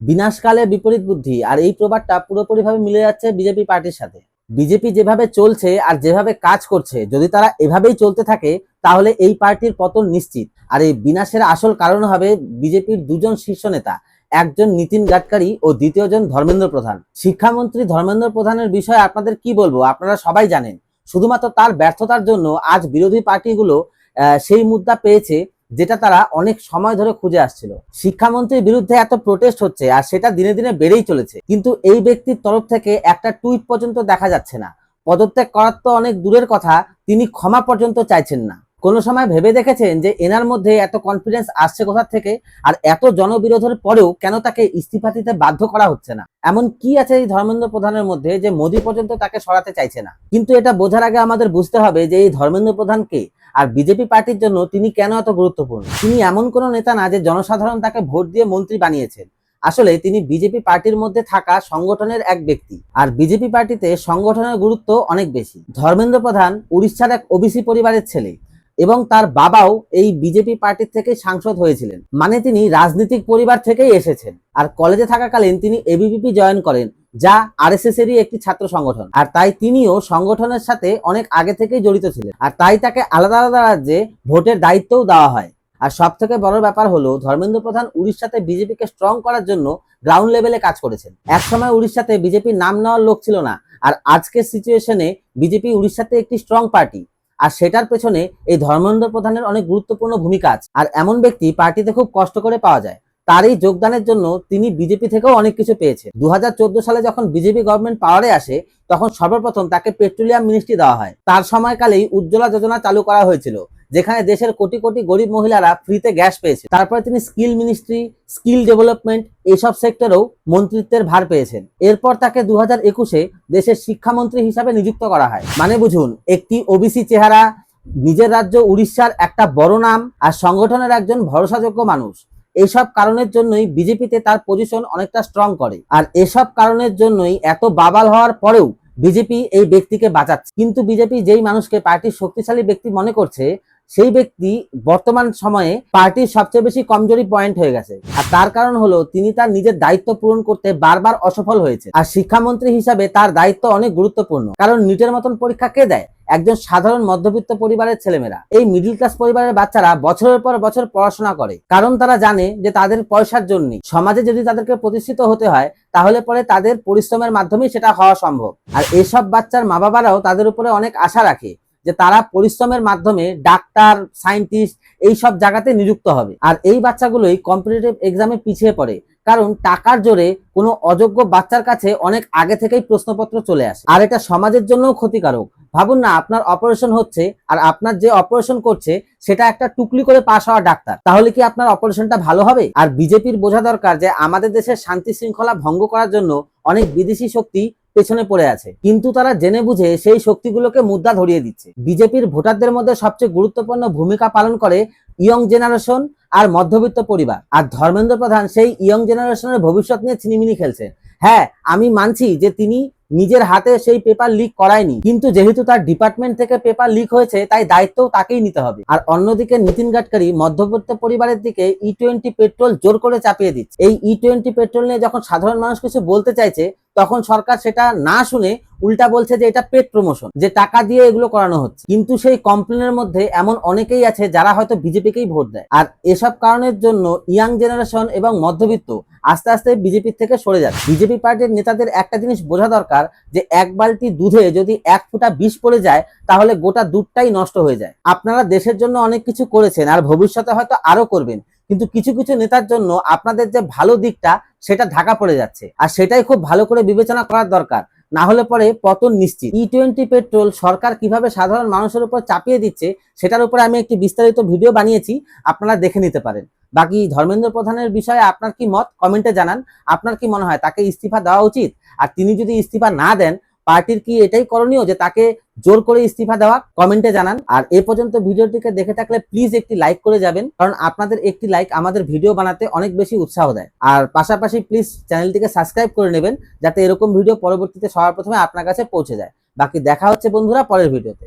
বিনাশকালে বিপরীত বুদ্ধি, আর এই প্রবাদটা পুরোপুরিভাবে মিলে যাচ্ছে বিজেপি পার্টির সাথে। বিজেপি যেভাবে চলছে আর যেভাবে কাজ করছে, যদি তারা এভাবেই চলতে থাকে তাহলে এই পার্টির পতন নিশ্চিত। আর এই বিনাশের আসল কারণ হবে বিজেপির দুজন শীর্ষ নেতা, একজন নীতিন গাডকারি ও দ্বিতীয়জন ধর্মেন্দ্র প্রধান। শিক্ষামন্ত্রী ধর্মেন্দ্র প্রধানের বিষয়ে আপনাদের কি বলবো, আপনারা সবাই জানেন। শুধুমাত্র তার ব্যর্থতার জন্য আজ বিরোধী পার্টিগুলো সেই মুদ্রা পেয়েছে যেটা তারা অনেক সময় ধরে খুঁজে আসছিল। শিক্ষামন্ত্রীর বিরুদ্ধে এত প্রোটেস্ট হচ্ছে আর সেটা দিনে দিনে বেড়েই চলেছে, কিন্তু এই ব্যক্তির তরফ থেকে একটা টুইট পর্যন্ত দেখা যাচ্ছে না। পদত্যাগ করার তো অনেক দূরের কথা, তিনি ক্ষমা পর্যন্ত চাইছেন না। কোনো সময় ভেবে দেখেছেন যে এনার মধ্যে এত কনফিডেন্স আসছে কোথা থেকে, আর এত জনবিরোধের পরেও কেন তাকে ইস্তিফা দিতে বাধ্য করা হচ্ছে না? এমন কি আছে এই ধর্মেন্দ্র প্রধানের মধ্যে যে মোদী পর্যন্ত তাকে সরাতে চাইছে না? কিন্তু এটা বোঝার আগে আমাদের বুঝতে হবে যে এই ধর্মেন্দ্র প্রধান কে, আর বিজেপি পার্টির জন্য তিনি কেন এত গুরুত্বপূর্ণ। তিনি এমন কোনো নেতা না যে জনসাধারণ তাকে ভোট দিয়ে মন্ত্রী বানিয়েছেন। আসলে তিনি বিজেপি পার্টির মধ্যে থাকা সংগঠনের এক ব্যক্তি, আর বিজেপি পার্টিতে সংগঠনের গুরুত্ব অনেক বেশি। ধর্মেন্দ্র প্রধান উড়িষ্যার এক ওবিসি পরিবারের ছেলে এবং তার বাবাও এই বিজেপি পার্টির থেকে সাংসদ হয়েছিলেন, মানে তিনি রাজনৈতিক পরিবার থেকেই এসেছেন। আর কলেজে থাকাকালীন তিনি এবিভিপি জয়েন করেন, যা আরএসএস এরই একটি ছাত্র সংগঠন। আর তাই তিনিও সংগঠনের সাথে অনেক আগে থেকেই জড়িত ছিলেন, আর তাই তাকে আলাদা আলাদা রাজ্যে ভোটের দায়িত্বও দেওয়া হয়। আর সব থেকে বড় ব্যাপার হলো ধর্মেন্দ্র প্রধান উড়িষ্যাতে বিজেপিকে স্ট্রং করার জন্য গ্রাউন্ড লেভেলে কাজ করেছেন। একসময় উড়িষ্যাতে বিজেপির নাম নেওয়ার লোক ছিল না, আর আজকের সিচুয়েশনে বিজেপি উড়িষ্যাতে একটি স্ট্রং পার্টি, আর সেটার পেছনে এই ধর্মেন্দ্র প্রধানের অনেক গুরুত্বপূর্ণ ভূমিকা আছে। আর এমন ব্যক্তি পার্টিতে খুব কষ্ট করে পাওয়া যায়। তার এই যোগদানের জন্য তিনি বিজেপি থেকেও অনেক কিছু পেয়েছে। 2014 সালে যখন বিজেপি গভর্নমেন্ট পাওয়ারে আসে তখন সর্বপ্রথম তাকে পেট্রোলিয়াম মিনিস্ট্রি দেওয়া হয়। তার সময়কালেই উজ্জ্বলা যোজনা চালু করা হয়েছিল, যেখানে দেশের কোটি কোটি গরিব মহিলারা ফ্রিতে গ্যাস পেয়েছে। তারপরে তিনি স্কিল মিনিস্ট্রি, স্কিল ডেভেলপমেন্ট এইসব সেক্টরেও মন্ত্রিত্বের ভার পেয়েছেন। এরপর তাকে 2021-এ দেশের শিক্ষামন্ত্রী হিসাবে নিযুক্ত করা হয়। মানে বুঝুন, একটি ওবিসি চেহারা, নিজের রাজ্য উড়িষ্যার একটা বড় নাম, আর সংগঠনের একজন ভরসাযোগ্য মানুষ। এইসব কারণের জন্যই বিজেপিতে তার পজিশন অনেকটা স্ট্রং করে, আর এসব কারণের জন্যই এত বাবাল হওয়ার পরেও বিজেপি এই ব্যক্তিকে বাঁচাচ্ছে। কিন্তু বিজেপি যেই মানুষকে পার্টির শক্তিশালী ব্যক্তি মনে করছে, সেই ব্যক্তি বর্তমান সময়ে পার্টির সবচেয়ে বেশি কমজোরি পয়েন্ট হয়ে গেছে। আর তার কারণ হলো তিনি তার নিজের দায়িত্ব পূরণ করতে বারবার অসফল হয়েছে। আর শিক্ষামন্ত্রী হিসাবে তার দায়িত্ব অনেক গুরুত্বপূর্ণ, কারণ নিটের মতন পরীক্ষা কে দেয়? একজন সাধারণ মধ্যবিত্ত পরিবারের ছেলেমেয়েরা। এই মিডল ক্লাস পরিবারের বাচ্চারা বছরের পর বছর পড়াশোনা করে, কারণ তারা জানে যে তাদের পয়সার জন্য সমাজে যদি তাদেরকে প্রতিষ্ঠিত হতে হয় তাহলে পরে তাদের পরিশ্রমের মাধ্যমেই সেটা হওয়া সম্ভব। আর এসব বাচ্চার মা বাবারাও তাদের উপরে অনেক আশা রাখে যে তারা পরিশ্রমের মাধ্যমে ডাক্তার, সায়েন্টিস্ট এইসব জায়গাতে নিযুক্ত হবে। আর এই বাচ্চাগুলোই কম্পিটিটিভ এক্সামে পিছিয়ে পড়ে, কারণ টাকার জোরে কোনো অযোগ্য বাচ্চার কাছে অনেক আগে থেকেই প্রশ্নপত্র চলে আসে। আর এটা সমাজের জন্যও ক্ষতিকারক। ভাবুন না, আপনার অপারেশন হচ্ছে আর আপনার যে অপারেশন করছে সেটা একটা টুকলি করে পাশ হওয়া ডাক্তার, তাহলে কি আপনার অপারেশনটা ভালো হবে? আর বিজেপির বোঝা দরকার যে আমাদের দেশের শান্তি শৃঙ্খলা ভঙ্গ করার জন্য অনেক বিদেশি শক্তি পেছনে পড়ে আছে, কিন্তু তারা জেনে বুঝে সেই শক্তিগুলোকে মুদ্রা ধরিয়ে দিচ্ছে। বিজেপির ভোটারদের মধ্যে সবচেয়ে গুরুত্বপূর্ণ ভূমিকা পালন করে ইয়ং জেনারেশন আর মধ্যবিত্ত পরিবার। আর ধর্মেন্দ্র প্রধান সেই ইয়ং জেনারেশনের ভবিষ্যৎ নিয়ে ছিনিমিনি খেলছেন। হ্যাঁ, আমি মানছি যে তিনি নিজের হাতে সেই পেপার লিক করায়নি, কিন্তু যেহেতু তার ডিপার্টমেন্ট থেকে পেপার লিক হয়েছে তাই দায়িত্বও তাকেই নিতে হবে। আর অন্যদিকে নীতিন গাডকারি মধ্যবিত্ত পরিবারের দিকে E20 পেট্রোল জোর করে চাপিয়ে দিচ্ছে। এই E20 পেট্রোল নিয়ে যখন সাধারণ মানুষ কিছু বলতে চাইছে তখন সরকার সেটা না শুনে উল্টা বলছে যে এটা পেড প্রমোশন, যে টাকা দিয়ে এগুলো করানো হচ্ছে। কিন্তু সেই কমপ্লেনের মধ্যে এমন অনেকেই আছে যারা হয়তো বিজেপিকেই ভোট দেয়। আর এসব কারণের জন্য ইয়াং জেনারেশন এবং মধ্যবিত্ত আস্তে আস্তে বিজেপির থেকে সরে যাচ্ছে। বিজেপি পার্টির নেতাদের একটা জিনিস বোঝা দরকার যে এক বালতি দুধে যদি 1 ফোঁটা বিষ পড়ে যায় তাহলে গোটা দুধটাই নষ্ট হয়ে যায়। আপনারা দেশের জন্য অনেক কিছু করেছেন আর ভবিষ্যতে হয়তো আরো করবেন, কিন্তু কিছু কিছু নেতার জন্য আপনাদের যে ভালো দিকটা সেটা ঢাকা পড়ে যাচ্ছে, আর সেটাই খুব ভালো করে বিবেচনা করার দরকার, না হলে পরে পতন নিশ্চিত। E20 পেট্রোল সরকার কিভাবে সাধারণ মানুষের উপর চাপিয়ে দিচ্ছে সেটার উপরে আমি একটি বিস্তারিত ভিডিও বানিয়েছি, আপনারা দেখে নিতে পারেন। বাকি ধর্মেন্দ্র প্রধানের বিষয়ে আপনার কি মত কমেন্টে জানান। আপনার কি মনে হয় তাকে ইস্তিফা দেওয়া উচিত? আর তিনি যদি ইস্তিফা না দেন পার্টির কি এটাই করণীয় যে তাকে জোর করে ইস্তিফা দেওয়া? কমেন্টে জানান। আর এ পর্যন্ত ভিডিওটিকে দেখে থাকলে প্লিজ একটি লাইক করে যাবেন, কারণ আপনাদের একটি লাইক আমাদের ভিডিও বানাতে অনেক বেশি উৎসাহ দেয়। আর পাশাপাশি প্লিজ চ্যানেলটিকে সাবস্ক্রাইব করে নেবেন যাতে এরকম ভিডিও পরবর্তীতে সবার প্রথমে আপনার কাছে পৌঁছে যায়। বাকি দেখা হচ্ছে বন্ধুরা পরের ভিডিওতে।